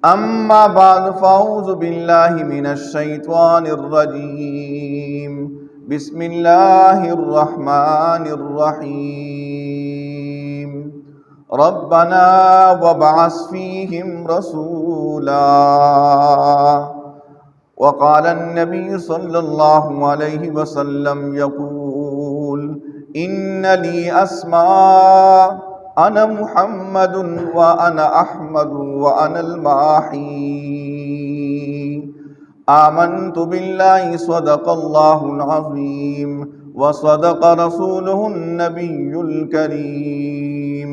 أما بعد فأعوذ بالله من الشيطان الرجيم. بسم الله الرحمن الرحيم. ربنا وابعث فيهم رسولا. وقال النبي صلى الله عليه وسلم يقول: إن لي أسماء أنا محمد وأنا أحمد وأنا الماحي. آمنت بالله صدق الله العظيم وصدق رسوله النبي الكريم،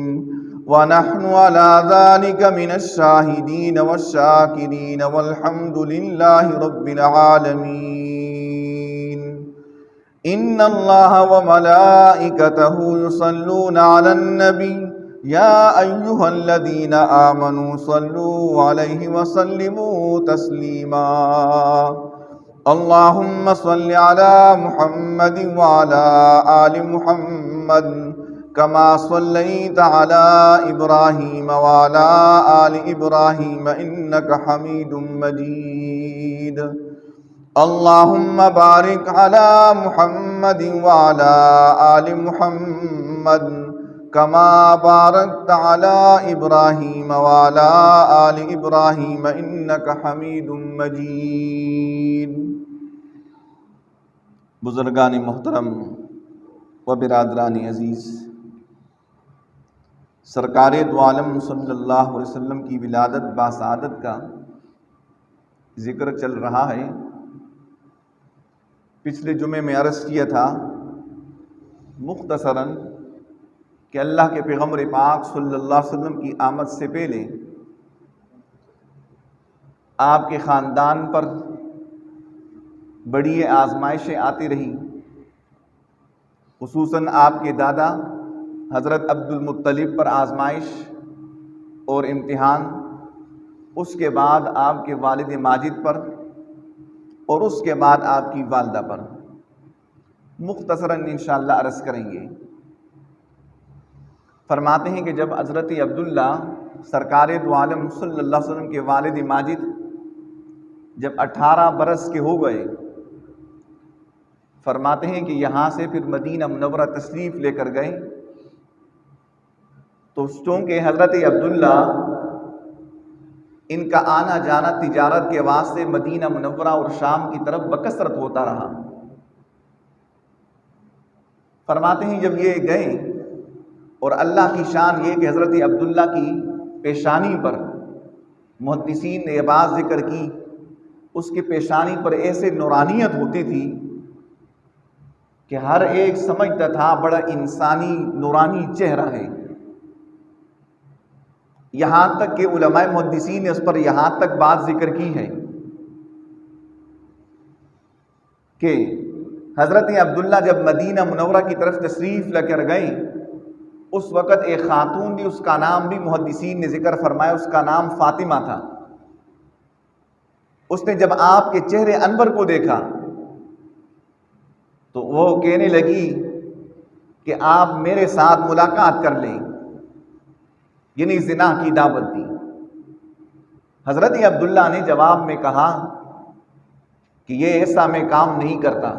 ونحن على ذلك من الشاهدين والشاكرين والحمد لله رب العالمين. إن الله وملائكته يصلون على النبي يا أيها الذين آمنوا صلوا عليه وسلموا تسليما. اللهم صل على محمد وعلى آل محمد كما صليت على إبراهيم وعلى آل إبراهيم إنك حميد مجيد. اللهم بارك على محمد وعلى آل محمد كما باركت على إبراهيم وعلى آل إبراهيم إنك حميد مجيد. بزرگان محترم و برادران عزیز، سرکار دو عالم صلی اللہ علیہ وسلم کی ولادت باسعادت کا ذکر چل رہا ہے۔ پچھلے جمعے میں عرض کیا تھا مختصراً کہ اللہ کے پیغمبر پاک صلی اللہ علیہ وسلم کی آمد سے پہلے آپ کے خاندان پر بڑی آزمائشیں آتی رہیں، خصوصاً آپ کے دادا حضرت عبد المطلب پر آزمائش اور امتحان، اس کے بعد آپ کے والد ماجد پر، اور اس کے بعد آپ کی والدہ پر مختصراً انشاءاللہ عرض کریں گے۔ فرماتے ہیں کہ جب حضرت عبداللہ سرکار دو عالم صلی اللہ علیہ وسلم کے والد ماجد جب 18 برس کے ہو گئے، فرماتے ہیں کہ یہاں سے پھر مدینہ منورہ تشریف لے کر گئے، تو چونکہ حضرت عبداللہ ان کا آنا جانا تجارت کے واسطے مدینہ منورہ اور شام کی طرف بکثرت ہوتا رہا۔ فرماتے ہیں جب یہ گئے، اور اللہ کی شان یہ کہ حضرت عبداللہ کی پیشانی پر محدثین نے یہ بات ذکر کی، اس کی پیشانی پر ایسے نورانیت ہوتی تھی کہ ہر ایک سمجھتا تھا بڑا انسانی نورانی چہرہ ہے۔ یہاں تک کہ علماء محدثین نے اس پر یہاں تک بات ذکر کی ہے کہ حضرت عبداللہ جب مدینہ منورہ کی طرف تشریف لے کر گئے، اس وقت ایک خاتون بھی، اس کا نام بھی محدثین نے ذکر فرمایا، اس کا نام فاطمہ تھا۔ اس نے جب آپ کے چہرے انور کو دیکھا تو وہ کہنے لگی کہ آپ میرے ساتھ ملاقات کر لیں، یعنی زنا کی دعوت دی۔ حضرت عبداللہ نے جواب میں کہا کہ یہ ایسا میں کام نہیں کرتا،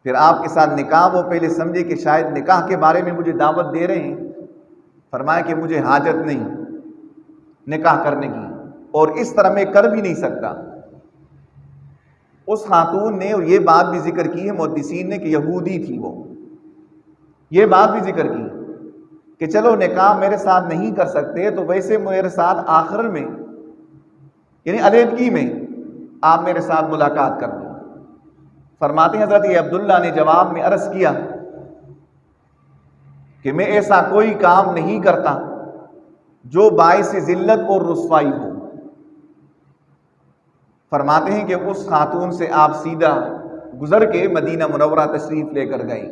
پھر آپ کے ساتھ نکاح، وہ پہلے سمجھے کہ شاید نکاح کے بارے میں مجھے دعوت دے رہے ہیں، فرمایا کہ مجھے حاجت نہیں نکاح کرنے کی، اور اس طرح میں کر بھی نہیں سکتا۔ اس خاتون نے اور یہ بات بھی ذکر کی ہے محدثین نے کہ یہودی تھی، وہ یہ بات بھی ذکر کی کہ چلو نکاح میرے ساتھ نہیں کر سکتے تو ویسے میرے ساتھ آخر میں، یعنی علیحدگی میں آپ میرے ساتھ ملاقات کر لیں۔ فرماتے ہیں حضرت عبداللہ نے جواب میں عرض کیا کہ میں ایسا کوئی کام نہیں کرتا جو باعث ذلت اور رسوائی ہو۔ فرماتے ہیں کہ اس خاتون سے آپ سیدھا گزر کے مدینہ منورہ تشریف لے کر گئے۔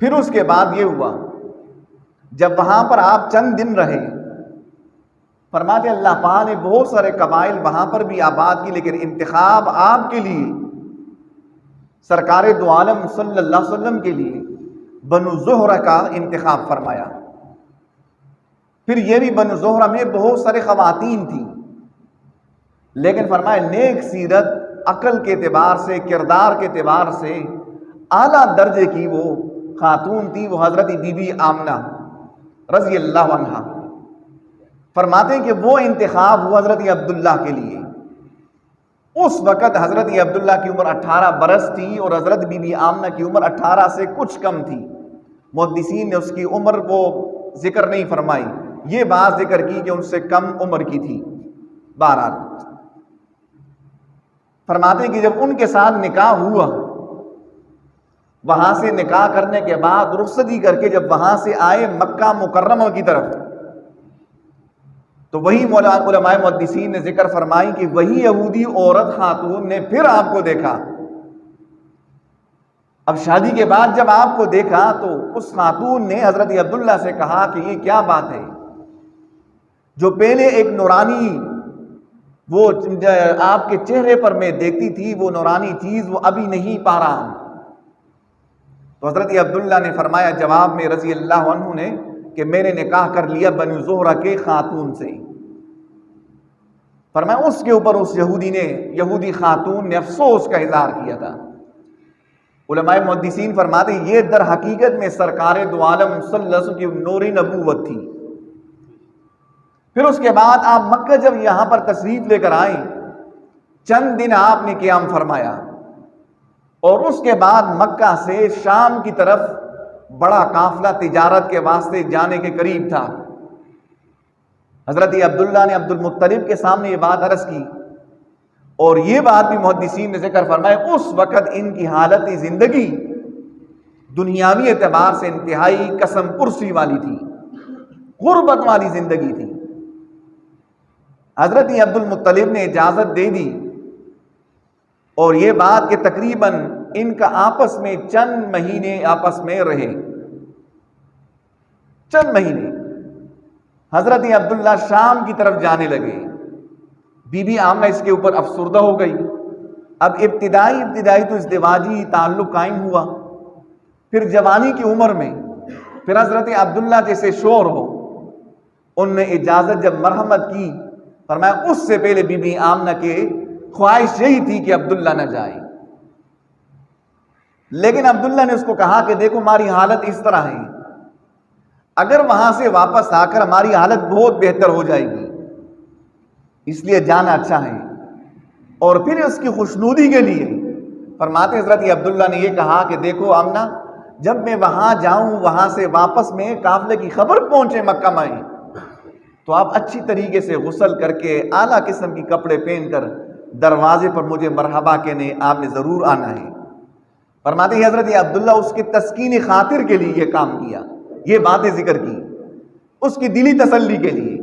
پھر اس کے بعد یہ ہوا، جب وہاں پر آپ چند دن رہے، فرماتے اللہ پاک نے بہت سارے قبائل وہاں پر بھی آباد کی، لیکن انتخاب آپ کے لیے سرکار دو عالم صلی اللہ علیہ وسلم کے لیے بنو زہرہ کا انتخاب فرمایا۔ پھر یہ بھی بنو زہرہ میں بہت سارے خواتین تھیں، لیکن فرمایا نیک سیرت، عقل کے اعتبار سے، کردار کے اعتبار سے اعلیٰ درجے کی وہ خاتون تھی، وہ حضرت بی بی آمنہ رضی اللہ عنہا۔ فرماتے ہیں کہ وہ انتخاب ہوا حضرت عبداللہ کے لیے۔ اس وقت حضرت عبداللہ کی عمر 18 برس تھی اور حضرت بی بی آمنہ کی عمر 18 سے کچھ کم تھی۔ محدثین نے اس کی عمر کو ذکر نہیں فرمائی، یہ بات ذکر کی کہ ان سے کم عمر کی تھی۔ بہرحال فرماتے ہیں کہ جب ان کے ساتھ نکاح ہوا، وہاں سے نکاح کرنے کے بعد رخصتی کر کے جب وہاں سے آئے مکہ مکرمہ کی طرف، تو وہی علماء محدثین نے ذکر فرمائی کہ وہی یہودی عورت خاتون نے پھر آپ کو دیکھا۔ اب شادی کے بعد جب آپ کو دیکھا تو اس خاتون نے حضرت عبداللہ سے کہا کہ یہ کیا بات ہے، جو پہلے ایک نورانی وہ آپ کے چہرے پر میں دیکھتی تھی، وہ نورانی چیز وہ ابھی نہیں پا رہا ہوں۔ تو حضرت عبداللہ نے فرمایا جواب میں رضی اللہ عنہ نے کہ میں نے نکاح کر لیا بنو زہرہ کے خاتون سے۔ فرمایا اس کے اوپر اس یہودی خاتون نے افسوس کا اظہار کیا تھا۔ علماء محدثین فرماتے ہیں یہ در حقیقت میں سرکار دو عالم صلی اللہ علیہ وسلم کی نوری نبوت تھی۔ پھر اس کے بعد آپ مکہ جب یہاں پر تشریف لے کر آئے، چند دن آپ نے قیام فرمایا، اور اس کے بعد مکہ سے شام کی طرف بڑا قافلہ تجارت کے واسطے جانے کے قریب تھا۔ حضرت عبداللہ نے عبد المطلب کے سامنے یہ بات عرض کی، اور یہ بات بھی محدثین نے ذکر فرمایا اس وقت ان کی حالت زندگی دنیاوی اعتبار سے انتہائی قسم پرسی والی تھی، غربت والی زندگی تھی۔ حضرت عبد المطلب نے اجازت دے دی، اور یہ بات کہ تقریباً ان کا آپس میں چند مہینے آپس میں رہے، چند مہینے۔ حضرت عبداللہ شام کی طرف جانے لگے، بی بی آمنہ اس کے اوپر افسردہ ہو گئی۔ اب ابتدائی تو ازدواجی تعلق قائم ہوا، پھر جوانی کی عمر میں پھر حضرت عبداللہ جیسے شور ہو، ان نے اجازت جب مرحمت کی، فرمایا اس سے پہلے بی بی آمنہ کے خواہش یہی تھی کہ عبداللہ نہ جائے، لیکن عبداللہ نے اس کو کہا کہ دیکھو ہماری حالت اس طرح ہے، اگر وہاں سے واپس آ کر ہماری حالت بہت بہتر ہو جائے گی، اس لیے جانا اچھا ہے۔ اور پھر اس کی خوشنودی کے لیے فرماتے حضرت عبداللہ نے یہ کہا کہ دیکھو آمنہ، جب میں وہاں جاؤں، وہاں سے واپس میں قافلے کی خبر پہنچے مکہ میں، تو آپ اچھی طریقے سے غسل کر کے اعلیٰ قسم کی کپڑے پہن کر دروازے پر مجھے مرحبا کہنے آپ نے ضرور آنا ہے۔ فرماتے ہیں حضرت عبداللہ اس کی تسکین خاطر کے لیے یہ کام کیا، یہ باتیں ذکر کی اس کی دلی تسلی کے لیے۔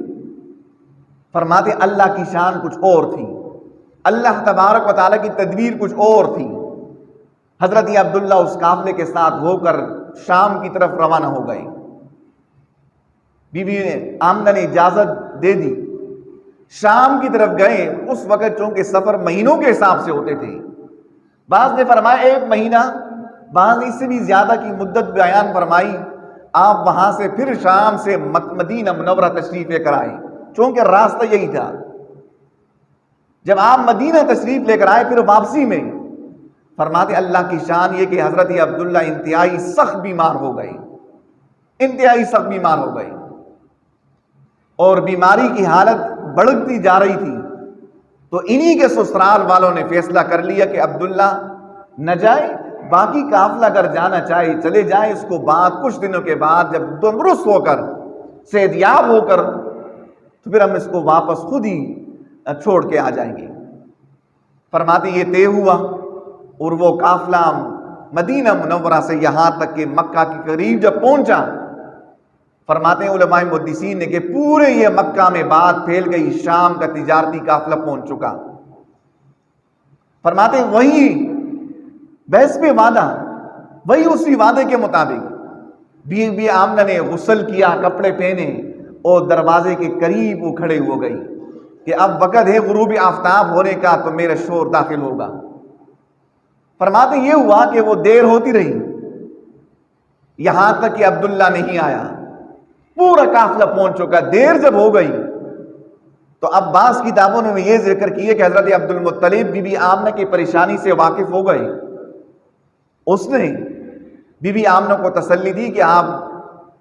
فرماتے اللہ کی شان کچھ اور تھی، اللہ تبارک و تعالیٰ کی تدبیر کچھ اور تھی۔ حضرت عبداللہ اس قافلے کے ساتھ ہو کر شام کی طرف روانہ ہو گئے۔ بی بی آمنہ نے اجازت دے دی، شام کی طرف گئے۔ اس وقت چونکہ سفر مہینوں کے حساب سے ہوتے تھے، بعض نے فرمایا 1 مہینہ، بعض نے اس سے بھی زیادہ کی مدت بیان فرمائی۔ آپ وہاں سے پھر شام سے مدینہ منورہ تشریف لے کر آئے، چونکہ راستہ یہی تھا۔ جب آپ مدینہ تشریف لے کر آئے پھر واپسی میں فرماتے اللہ کی شان یہ کہ حضرت عبداللہ انتہائی سخت بیمار ہو گئے، انتہائی سخت بیمار ہو گئے، اور بیماری کی حالت بڑھتی جا رہی تھی۔ تو انہی کے سسرال والوں نے فیصلہ کر لیا کہ عبداللہ نہ جائے، باقی قافلہ اگر جانا چاہے چلے جائیں، اس کو بعد کچھ دنوں کے بعد جب تندرست ہو کر صحتیاب ہو کر تو پھر ہم اس کو واپس خود ہی چھوڑ کے آ جائیں گے۔ فرماتے یہ طے ہوا، اور وہ قافلہ مدینہ منورہ سے یہاں تک کہ مکہ کے قریب جب پہنچا، فرماتے ہیں علماء محدثین نے کہ پورے یہ مکہ میں بات پھیل گئی، شام کا تجارتی قافلہ پہنچ چکا۔ فرماتے ہیں وہی بحث پہ وعدہ، وہی اسی وعدے کے مطابق بی بی آمنہ نے غسل کیا، کپڑے پہنے، اور دروازے کے قریب وہ کھڑے ہو گئی کہ اب وقت ہے غروب آفتاب ہونے کا، تو میرا شور داخل ہوگا۔ فرماتے یہ ہوا کہ وہ دیر ہوتی رہی، یہاں تک کہ عبداللہ نہیں آیا۔ پورا قافلہ پہنچ چکا. دیر جب ہو گئی تو اب بعض کتابوں نے یہ ذکر کیا کہ حضرت عبد المطلب بی بی آمنہ کی پریشانی سے واقف ہو گئے. اس نے بی بی آمنہ کو تسلی دی کہ آپ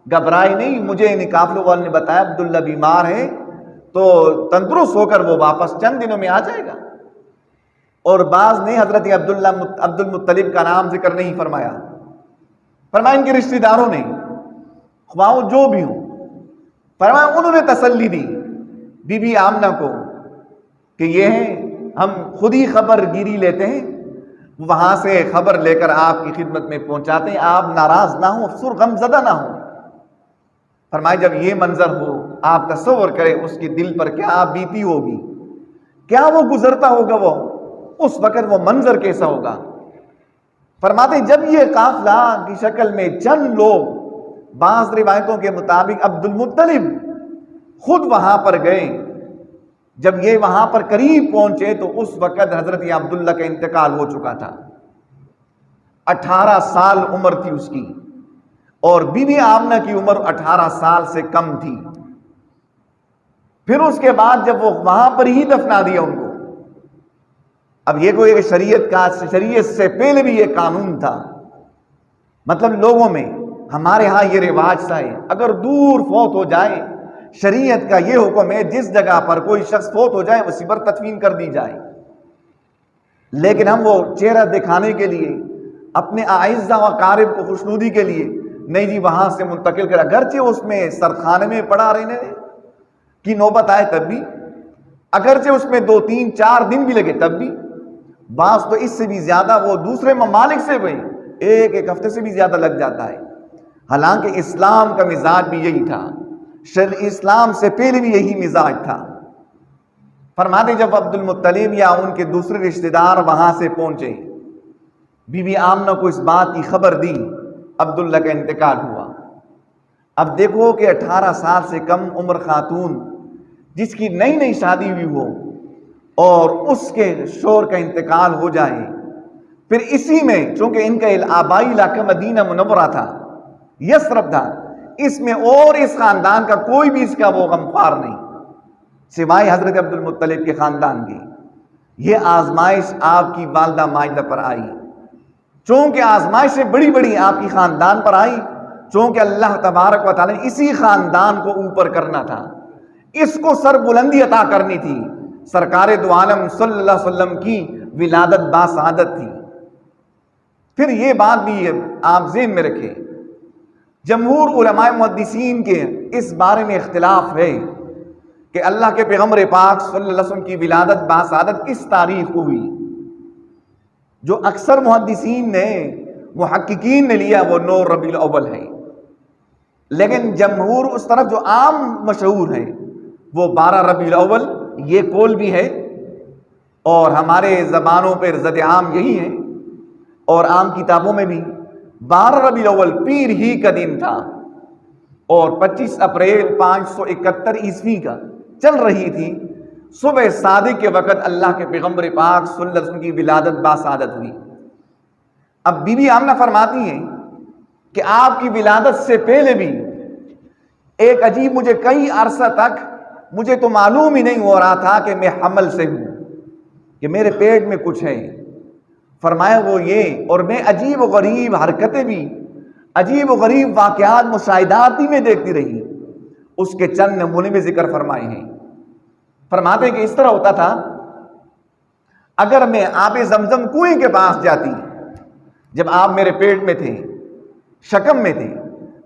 گھبرائے نہیں، مجھے ان قافلوں والوں نے بتایا عبداللہ بیمار ہے تو تندرست ہو کر وہ واپس چند دنوں میں آ جائے گا. اور بعض نے حضرت عبد المطلب کا نام ذکر نہیں فرمایا. فرمایا ان کے رشتہ داروں نے، خواہ جو بھی ہوں، فرمایا انہوں نے تسلی دی بی بی آمنہ کو کہ یہ ہیں، ہم خود ہی خبر گیری لیتے ہیں، وہاں سے خبر لے کر آپ کی خدمت میں پہنچاتے ہیں، آپ ناراض نہ ہوں، افسر غم زدہ نہ ہوں. فرمایا جب یہ منظر ہو آپ تصور کریں اس کے دل پر کیا بیتی ہوگی، کیا وہ گزرتا ہوگا، وہ اس وقت وہ منظر کیسا ہوگا. فرماتے جب یہ قافلہ کی شکل میں چند لوگ، بعض روایتوں کے مطابق عبد المطلب خود وہاں پر گئے، جب یہ وہاں پر قریب پہنچے تو اس وقت حضرت عبداللہ کا انتقال ہو چکا تھا. 18 سال عمر تھی اس کی، اور بی بی آمنہ کی عمر 18 سال سے کم تھی. پھر اس کے بعد جب وہ وہاں پر ہی دفنا دیا ان کو. اب یہ کوئی شریعت سے پہلے بھی یہ قانون تھا، مطلب لوگوں میں ہمارے ہاں یہ رواج سا ہے، اگر دور فوت ہو جائے شریعت کا یہ حکم ہے جس جگہ پر کوئی شخص فوت ہو جائے اسی پر تدفین کر دی جائے. لیکن ہم وہ چہرہ دکھانے کے لیے، اپنے اعزہ و اقارب کو خوشنودی کے لیے نہیں جی وہاں سے منتقل کر، اگرچہ اس میں سرخانے میں پڑا رہنے کی نوبت آئے تب بھی، اگرچہ اس میں 2 3 4 دن بھی لگے تب بھی، بعض تو اس سے بھی زیادہ وہ دوسرے ممالک سے بھی ایک ہفتے سے بھی زیادہ لگ جاتا ہے. حالانکہ اسلام کا مزاج بھی یہی تھا، اسلام سے پہلے بھی یہی مزاج تھا. فرماتے جب عبد المطلب یا ان کے دوسرے رشتہ دار وہاں سے پہنچے، بی بی آمنہ کو اس بات کی خبر دی عبداللہ کا انتقال ہوا. اب دیکھو کہ 18 سال سے کم عمر خاتون جس کی نئی نئی شادی ہوئی ہو اور اس کے شوہر کا انتقال ہو جائے، پھر اسی میں چونکہ ان کا آبائی علاقہ مدینہ منورہ تھا، یثرب تھا، اس میں اور اس خاندان کا کوئی بھی اس کا وہ غمخوار نہیں سوائے حضرت عبد المطلب کے خاندان کی. یہ آزمائش آپ کی والدہ ماجدہ پر آئی، چونکہ آزمائشیں بڑی بڑی آپ کی خاندان پر آئی، چونکہ اللہ تبارک و تعالی نے اسی خاندان کو اوپر کرنا تھا، اس کو سر بلندی عطا کرنی تھی. سرکار دو عالم صلی اللہ علیہ وسلم کی ولادت باسعادت تھی. پھر یہ بات بھی آپ ذہن میں رکھیں، جمہور علماء محدثین کے اس بارے میں اختلاف ہے کہ اللہ کے پیغمبر پاک صلی اللہ علیہ وسلم کی ولادت باسعادت کس تاریخ کو ہوئی. جو اکثر محدثین نے، محققین نے لیا وہ 9 ربیع الاول ہے، لیکن جمہور اس طرف جو عام مشہور ہے وہ 12 ربیع الاول، یہ قول بھی ہے اور ہمارے زبانوں پر زد عام یہی ہے، اور عام کتابوں میں بھی 12 ربیع الاول پیر ہی کا دن تھا، اور 25 اپریل 571 عیسوی کا چل رہی تھی صبح صادق کے وقت اللہ کے پیغمبر پاک صلی اللہ علیہ وسلم کی ولادت باسعادت ہوئی. اب بی بی آمنہ فرماتی ہیں کہ آپ کی ولادت سے پہلے بھی ایک عجیب، مجھے کئی عرصہ تک مجھے تو معلوم ہی نہیں ہو رہا تھا کہ میں حمل سے ہوں، کہ میرے پیٹ میں کچھ ہے. فرمایا وہ یہ، اور میں عجیب و غریب حرکتیں بھی، عجیب و غریب واقعات مشاہدات بھی میں دیکھتی رہی. اس کے چند نمونے میں ذکر فرمائے ہیں. فرماتے کہ اس طرح ہوتا تھا، اگر میں آب زمزم کنویں کے پاس جاتی، جب آپ میرے پیٹ میں تھے، شکم میں تھے،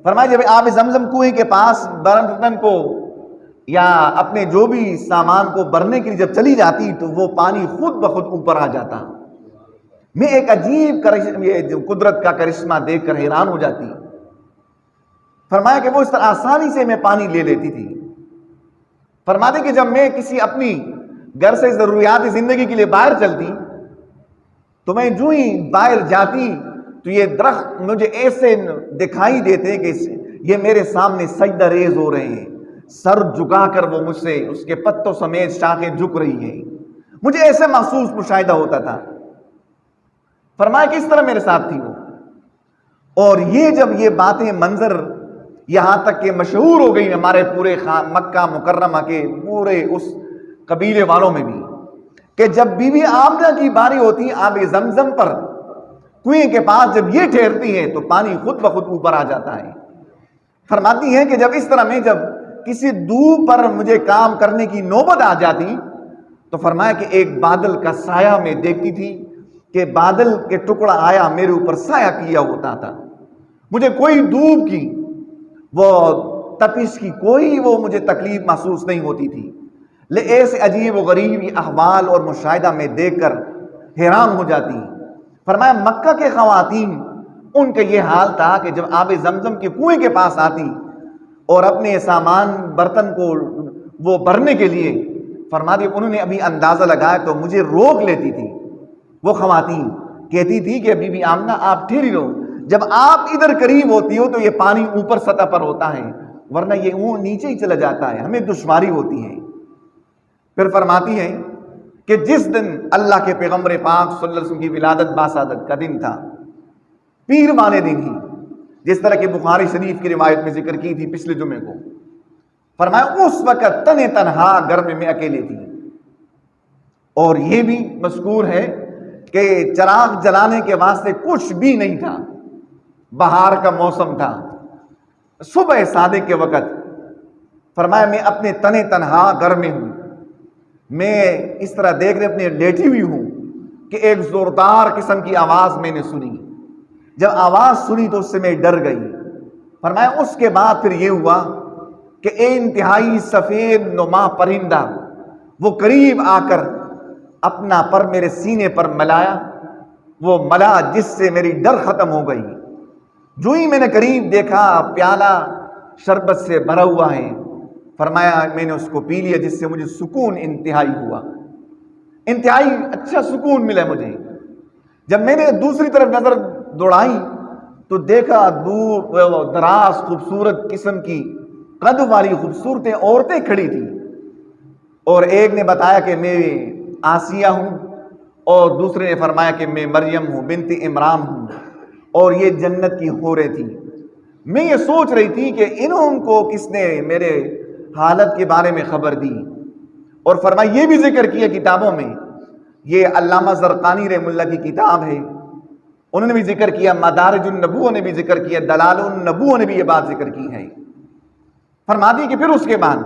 فرمایا جب آب زمزم کنویں کے پاس برتن کو یا اپنے جو بھی سامان کو بھرنے کے لیے جب چلی جاتی تو وہ پانی خود بخود اوپر آ جاتا. میں ایک عجیب قدرت کا کرشمہ دیکھ کر حیران ہو جاتی. فرمایا کہ وہ اس طرح آسانی سے میں پانی لے لیتی تھی. فرماتے کہ جب میں کسی اپنی گھر سے ضروریات زندگی کے لیے باہر چلتی تو میں جو ہی باہر جاتی تو یہ درخت مجھے ایسے دکھائی دیتے کہ یہ میرے سامنے سجدہ ریز ہو رہے ہیں، سر جھکا کر وہ مجھ سے اس کے پتوں سمیت شاخیں جھک رہی ہیں. مجھے ایسے محسوس مشاہدہ ہوتا تھا. فرمایا کہ اس طرح میرے ساتھ تھی وہ. اور یہ جب یہ باتیں منظر یہاں تک کہ مشہور ہو گئی ہمارے پورے مکہ مکرمہ کے پورے اس قبیلے والوں میں بھی کہ جب بی بی آمنہ کی باری ہوتی آب زمزم پر کنویں کے پاس جب یہ ٹھہرتی ہیں تو پانی خود بخود اوپر آ جاتا ہے۔ فرماتی ہیں کہ جب اس طرح میں جب کسی دو پر مجھے کام کرنے کی نوبت آ جاتی تو فرمایا کہ ایک بادل کا سایہ میں دیکھتی تھی کہ بادل کے ٹکڑا آیا میرے اوپر سایہ کیا ہوتا تھا، مجھے کوئی دھوپ کی وہ تپش کی کوئی وہ مجھے تکلیف محسوس نہیں ہوتی تھی۔ ایسے عجیب و غریب احوال اور مشاہدہ میں دیکھ کر حیران ہو جاتی۔ فرمایا مکہ کے خواتین ان کا یہ حال تھا کہ جب آب زمزم کے کنویں کے پاس آتی اور اپنے سامان برتن کو وہ بھرنے کے لیے فرماتی انہوں نے ابھی اندازہ لگایا تو مجھے روک لیتی تھی۔ وہ خواتین کہتی تھی کہ بی بی آمنہ آپ ٹھہری رہو، جب آپ ادھر قریب ہوتی ہو تو یہ پانی اوپر سطح پر ہوتا ہے ورنہ یہ نیچے ہی چلا جاتا ہے، ہمیں دشواری ہوتی ہے۔ پھر فرماتی ہے کہ جس دن اللہ کے پیغمبر پاک صلی اللہ علیہ وسلم کی ولادت باسعادت کا دن تھا، پیر والے دن ہی، جس طرح کہ بخاری شریف کی روایت میں ذکر کی تھی پچھلے جمعے کو، فرمایا اس وقت تنہا گھر میں اکیلے تھی، اور یہ بھی مذکور ہے کہ چراغ جلانے کے واسطے کچھ بھی نہیں تھا، بہار کا موسم تھا، صبح صادق کے وقت۔ فرمایا میں اپنے تنہا گھر میں ہوں، میں اس طرح دیکھ رہے اپنے لیٹی ہوئی ہوں کہ ایک زوردار قسم کی آواز میں نے سنی۔ جب آواز سنی تو اس سے میں ڈر گئی۔ فرمایا اس کے بعد پھر یہ ہوا کہ انتہائی سفید نما پرندہ وہ قریب آ کر اپنا پر میرے سینے پر ملایا، وہ ملا جس سے میری ڈر ختم ہو گئی۔ جو ہی میں نے قریب دیکھا پیالہ شربت سے بھرا ہوا ہے، فرمایا میں نے اس کو پی لیا جس سے مجھے سکون انتہائی ہوا، انتہائی اچھا سکون ملا مجھے۔ جب میں نے دوسری طرف نظر دوڑائی تو دیکھا دور دراز خوبصورت قسم کی قد والی خوبصورت عورتیں کھڑی تھیں، اور ایک نے بتایا کہ میں آسیہ ہوں، اور دوسرے نے فرمایا کہ میں مریم ہوں بنت عمران ہوں، اور یہ جنت کی حوریں تھیں۔ میں یہ سوچ رہی تھی کہ انہوں کو کس نے میرے حالت کے بارے میں خبر دی، اور فرمایا یہ بھی ذکر کیا کتابوں میں، یہ علامہ زرقانی رحمہ اللہ کی کتاب ہے، انہوں نے بھی ذکر کیا، مدارج النبوہ نے بھی ذکر کیا، دلال النبوہ نے بھی یہ بات ذکر کی ہے۔ فرما دی کہ پھر اس کے بعد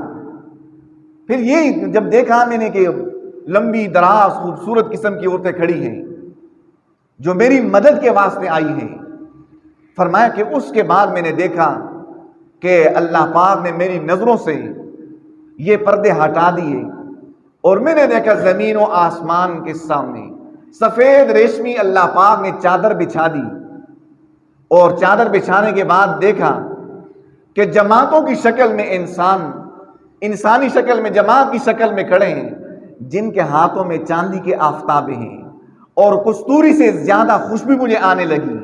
پھر یہ جب دیکھا میں نے کہ لمبی دراز خوبصورت قسم کی عورتیں کھڑی ہیں جو میری مدد کے واسطے آئی ہیں، فرمایا کہ اس کے بعد میں نے دیکھا کہ اللہ پاک نے میری نظروں سے یہ پردے ہٹا دیے، اور میں نے دیکھا زمین و آسمان کے سامنے سفید ریشمی اللہ پاک نے چادر بچھا دی، اور چادر بچھانے کے بعد دیکھا کہ جماعتوں کی شکل میں انسانی شکل میں جماعت کی شکل میں کھڑے ہیں، جن کے ہاتھوں میں چاندی کے آفتابیں ہیں، اور کستوری سے زیادہ خوشبو مجھے آنے لگی۔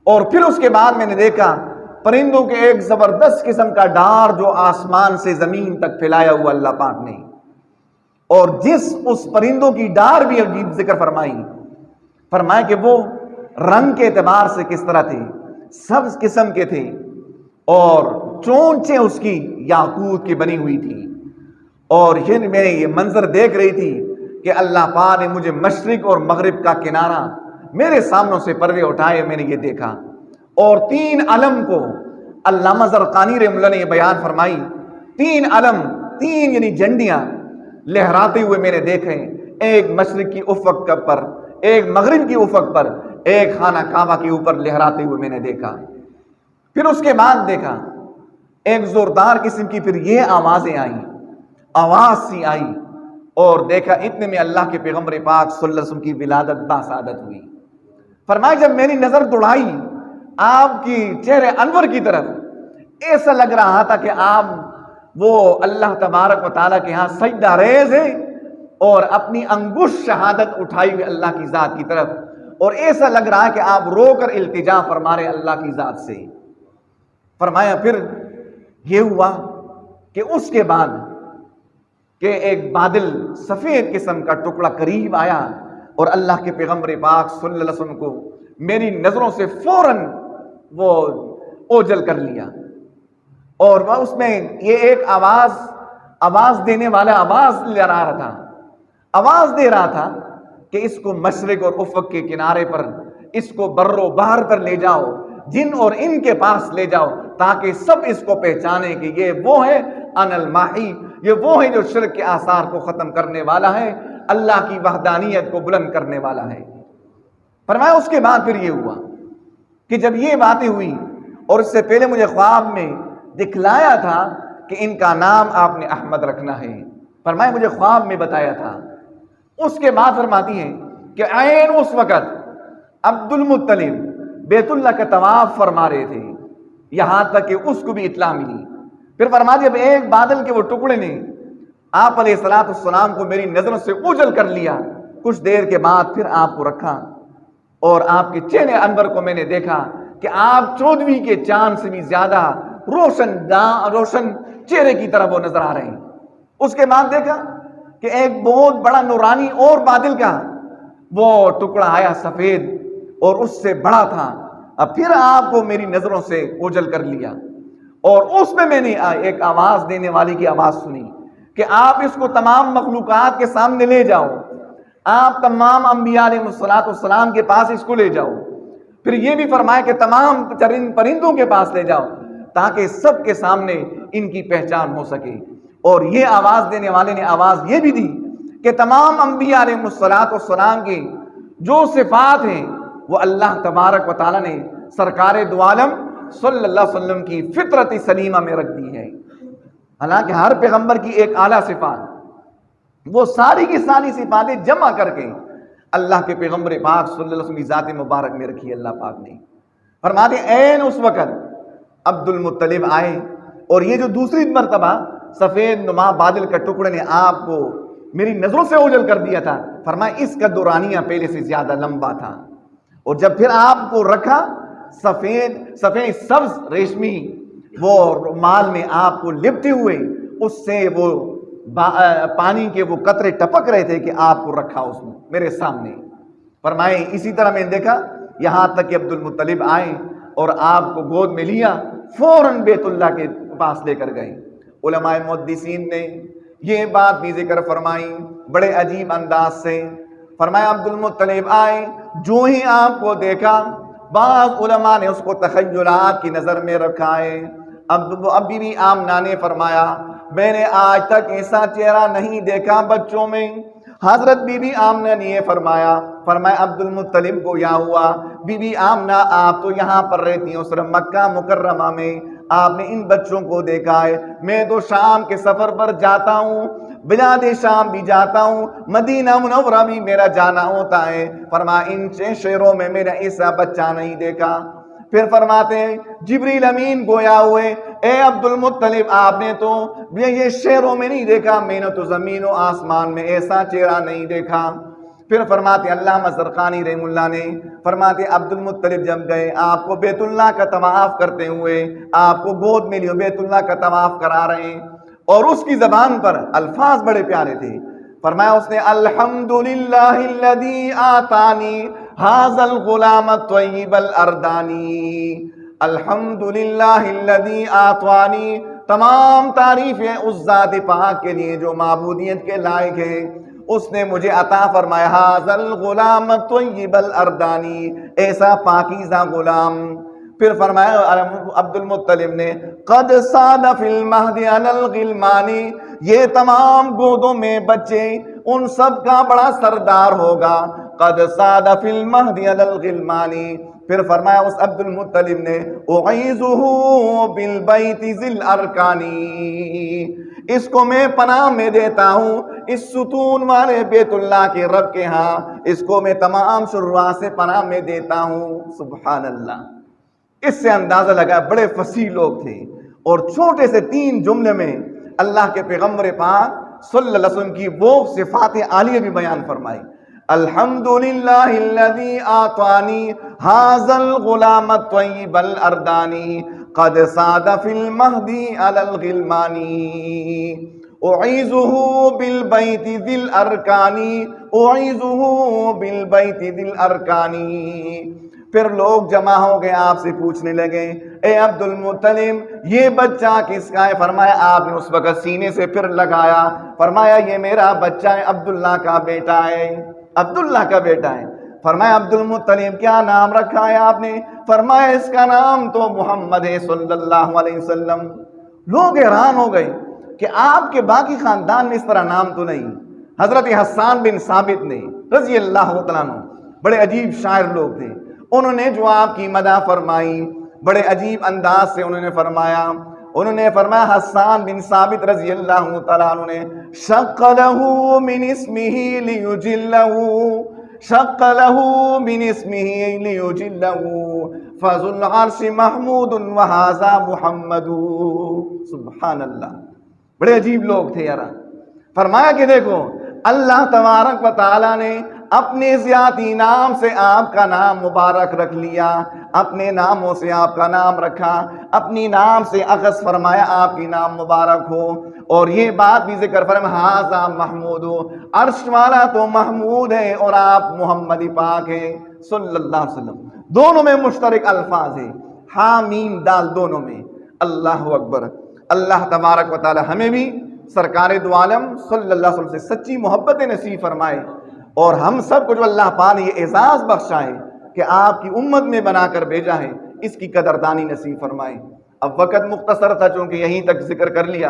اور پھر اس کے بعد میں نے دیکھا پرندوں کے ایک زبردست قسم کا ڈار جو آسمان سے زمین تک پھیلایا ہوا اللہ پاک نے، اور اس پرندوں کی ڈار بھی عجیب ذکر فرمایا کہ وہ رنگ کے اعتبار سے کس طرح تھے، سبز قسم کے تھے، اور چونچیں اس کی یاقوت کی بنی ہوئی تھی، اور میں یہ منظر دیکھ رہی تھی کہ اللہ پاک نے مجھے مشرق اور مغرب کا کنارہ میرے سامنے سے پردے اٹھائے، میں نے یہ دیکھا، اور 3 علم کو علامہ زرقانی رحمہ اللہ نے یہ بیان فرمائی، 3 علم، 3 یعنی جھنڈیاں لہراتے ہوئے میں نے دیکھے، ایک مشرق کی افق پر، ایک مغرب کی افق پر، ایک خانہ کعبہ کے اوپر لہراتے ہوئے میں نے دیکھا۔ پھر اس کے بعد دیکھا ایک زوردار قسم کی پھر یہ آوازیں آئیں، آواز سی آئی، اور دیکھا اتنے میں اللہ کے پیغمبر پاک صلی اللہ علیہ وسلم کی ولادت باسعادت ہوئی۔ فرمایا جب میری نظر دوڑائی آپ کی چہرے انور کی طرف، ایسا لگ رہا تھا کہ آپ وہ اللہ تبارک و تعالیٰ کے ہاں سجدہ ریز ہے، اور اپنی انگشت شہادت اٹھائی ہوئی اللہ کی ذات کی طرف، اور ایسا لگ رہا ہے کہ آپ رو کر التجا فرما رہے اللہ کی ذات سے۔ فرمایا پھر یہ ہوا کہ اس کے بعد کہ ایک بادل سفید قسم کا ٹکڑا قریب آیا، اور اللہ کے پیغمبر پاک صلی اللہ علیہ وسلم کو میری نظروں سے فوراً وہ اوجل کر لیا۔ اور وہ اس میں یہ ایک آواز دینے والا آواز لے رہا تھا، آواز دے رہا تھا کہ اس کو مشرق اور افق کے کنارے پر، اس کو بر و بحر پر لے جاؤ، جن اور ان کے پاس لے جاؤ، تاکہ سب اس کو پہچانے کہ یہ وہ ہے ان الماحی، یہ وہ ہے جو شرک کے آثار کو ختم کرنے والا ہے، اللہ کی وحدانیت کو بلند کرنے والا ہے۔ فرمایا اس کے بعد پھر یہ ہوا کہ جب یہ باتیں ہوئی، اور اس سے پہلے مجھے خواب میں دکھلایا تھا کہ ان کا نام آپ نے احمد رکھنا ہے، فرمایا مجھے خواب میں بتایا تھا۔ اس کے بعد فرماتی ہیں کہ عین اس وقت عبد المطلب بیت اللہ کا طواف فرما رہے تھے، یہاں تک کہ اس کو بھی اطلاع ملی۔ پھر فرما دیا، جب ایک بادل کے وہ ٹکڑے نے آپ علیہ السلام کو میری نظروں سے اوجھل کر لیا، کچھ دیر کے بعد پھر آپ کو رکھا، اور آپ کے چہرے انور کو میں نے دیکھا کہ آپ 14ویں کے چاند سے بھی زیادہ روشن چہرے کی طرح وہ نظر آ رہے ہیں۔ اس کے بعد دیکھا کہ ایک بہت بڑا نورانی اور بادل کا وہ ٹکڑا آیا سفید، اور اس سے بڑا تھا، اب پھر آپ کو میری نظروں سے اوجھل کر لیا، اور اس میں نے ایک آواز دینے والی کی آواز سنی کہ آپ اس کو تمام مخلوقات کے سامنے لے جاؤ، آپ تمام انبیاء علیہ السلام کے پاس اس کو لے جاؤ، پھر یہ بھی فرمایا کہ تمام پرندوں کے پاس لے جاؤ، تاکہ سب کے سامنے ان کی پہچان ہو سکے۔ اور یہ آواز دینے والے نے آواز یہ بھی دی کہ تمام انبیاء علیہ السلام کی جو صفات ہیں وہ اللہ تبارک و تعالیٰ نے سرکار دو عالم صلی اللہ علیہ وسلم کی فطرت سلیمہ میں رکھ دی ہے۔ حالانکہ ہر پیغمبر کی ایک اعلیٰ صفات، وہ ساری کی ساری صفاتیں جمع کر کے اللہ کے پیغمبر پاک صلی اللہ علیہ وسلم کی ذات مبارک میں رکھی اللہ پاک نے۔ فرماتے عین اس وقت عبد المطلب آئے، اور یہ جو دوسری مرتبہ سفید نما بادل کا ٹکڑے نے آپ کو میری نظروں سے اوجھل کر دیا تھا، فرمایا اس کا دورانیہ پہلے سے زیادہ لمبا تھا، اور جب پھر آپ کو رکھا سفید سبز ریشمی وہ رومال میں آپ کو لپٹے ہوئے، اس سے وہ پانی کے وہ قطرے ٹپک رہے تھے کہ آپ کو رکھا اس میں میرے سامنے۔ فرمائے اسی طرح میں نے دیکھا یہاں تک کہ عبد المطلب آئے اور آپ کو گود میں لیا، فوراً بیت اللہ کے پاس لے کر گئے۔ علماء محدثین نے یہ بات بھی ذکر فرمائی بڑے عجیب انداز سے۔ فرمایا عبد المطلب آئے، جو ہی آپ کو دیکھا، بعض علماء نے اس کو تخیلات کی نظر میں رکھا ہے۔ اب بی بی آمنہ نے فرمایا میں نے آج تک ایسا چہرہ نہیں دیکھا بچوں میں۔ حضرت بی بی آمنہ نے یہ فرمایا عبد المطلب کو یا ہوا، بی بی آمنہ آپ تو یہاں پر رہتی ہیں، صرف مکہ مکرمہ میں آپ نے ان بچوں کو دیکھا ہے، میں تو شام کے سفر پر جاتا ہوں، بلاد شام بھی جاتا ہوں، مدینہ منورہ بھی میرا جانا ہوتا ہے، فرمایا ان شہروں میں میرا ایسا بچہ نہیں دیکھا۔ پھر فرماتے ہیں جبریل امین گویا ہوئے، اے عبد المطلب آپ نے تو یہ شہروں میں نہیں دیکھا، میں نے تو زمین و آسمان میں ایسا چہرہ نہیں دیکھا۔ پھر فرماتے علامہ زرقانی رحم اللہ نے فرماتے عبد المطلب جب گئے آپ کو بیت اللہ کا طواف کرتے ہوئے، آپ کو گود میں لیے بیت اللہ کا طواف کرا رہے ہیں، اور اس کی زبان پر الفاظ بڑے پیارے تھے۔ فرمایا اس نے الحمدللہ الذی آتانی ھذا الغلام الطیب الاردانی، الحمدللہ الذی آتانی، تمام تعریفیں اس ذات پاک کے لیے جو معبودیت کے لائق ہے، اس نے مجھے عطا فرمایا ھذا الغلام الطیب الاردانی، ایسا پاکیزہ غلام۔ پھر فرمایا عبد المطلب نے قد صاد فی المہد علی الغلمان، یہ تمام گودوں میں بچے ان سب کا بڑا سردار ہوگا، قد صاد فی المہد علی الغلمان۔ پھر فرمایا اس عبد المطلب نے اعیذہ بالبیت ذی الارکان، اس کو میں پناہ میں دیتا ہوں اس ستون والے بیت اللہ کے رب کے ہاں، اس کو میں تمام شروا سے پناہ میں دیتا ہوں۔ سبحان اللہ، اس سے اندازہ لگا بڑے فصیح لوگ تھے، اور چھوٹے سے 3 جملے میں اللہ کے پیغمبر پاک صلی اللہ علیہ وسلم کی وہ صفات عالیہ بھی بیان فرمائی۔ الحمدللہ الذی آتانی ھذا الغلام الطیب الاردانی، قد صاد فی المہد علی الغلمان، اعیذہ بالبیت ذی الارکان، اعیذہ بالبیت ذی الارکان۔ پھر لوگ جمع ہو گئے، آپ سے پوچھنے لگے اے عبد المطلب یہ بچہ کس کا ہے؟ فرمایا آپ نے اس وقت سینے سے پھر لگایا، فرمایا یہ میرا بچہ ہے، عبداللہ کا بیٹا ہے، عبداللہ کا بیٹا ہے۔ فرمایا عبد المطلب کیا نام رکھا ہے آپ نے؟ فرمایا اس کا نام تو محمد ہے صلی اللہ علیہ وسلم۔ لوگ حیران ہو گئے کہ آپ کے باقی خاندان میں اس طرح نام تو نہیں۔ حضرت حسان بن ثابت نے رضی اللہ تعالیٰ عنہ، بڑے عجیب شاعر لوگ تھے، انہوں نے جو آپ کی مدح فرمائی بڑے عجیب انداز سے انہوں نے فرمایا حسان بن ثابت رضی اللہ تعالیٰ عنہ نے شق لہ من اسمہ لیجلہ، شق لہ من اسمہ لیجلہ فذو العرش محمود وہذا محمد۔ سبحان اللہ، بڑے عجیب لوگ تھے یار۔ فرمایا کہ دیکھو اللہ تبارک و تعالیٰ نے اپنے ذاتی نام سے آپ کا نام مبارک رکھ لیا، اپنے ناموں سے آپ کا نام رکھا، اپنی نام سے اخذ فرمایا آپ کی نام مبارک ہو، اور یہ بات بھی ذکر فرمایا ہذا محمود، عرش والا تو محمود ہے اور آپ محمد پاک ہیں صلی اللہ علیہ وسلم۔ دونوں میں مشترک الفاظ ہیں، حامیم دال دونوں میں۔ اللہ اکبر۔ اللہ تبارک و تعالی ہمیں بھی سرکار دو عالم صلی اللہ علیہ وسلم سے سچی محبت نصیب فرمائے، اور ہم سب کو جو اللہ پاک نے یہ اعزاز بخشا ہے کہ آپ کی امت میں بنا کر بھیجا ہے، اس کی قدردانی نصیب فرمائے۔ اب وقت مختصر تھا چونکہ یہیں تک ذکر کر لیا،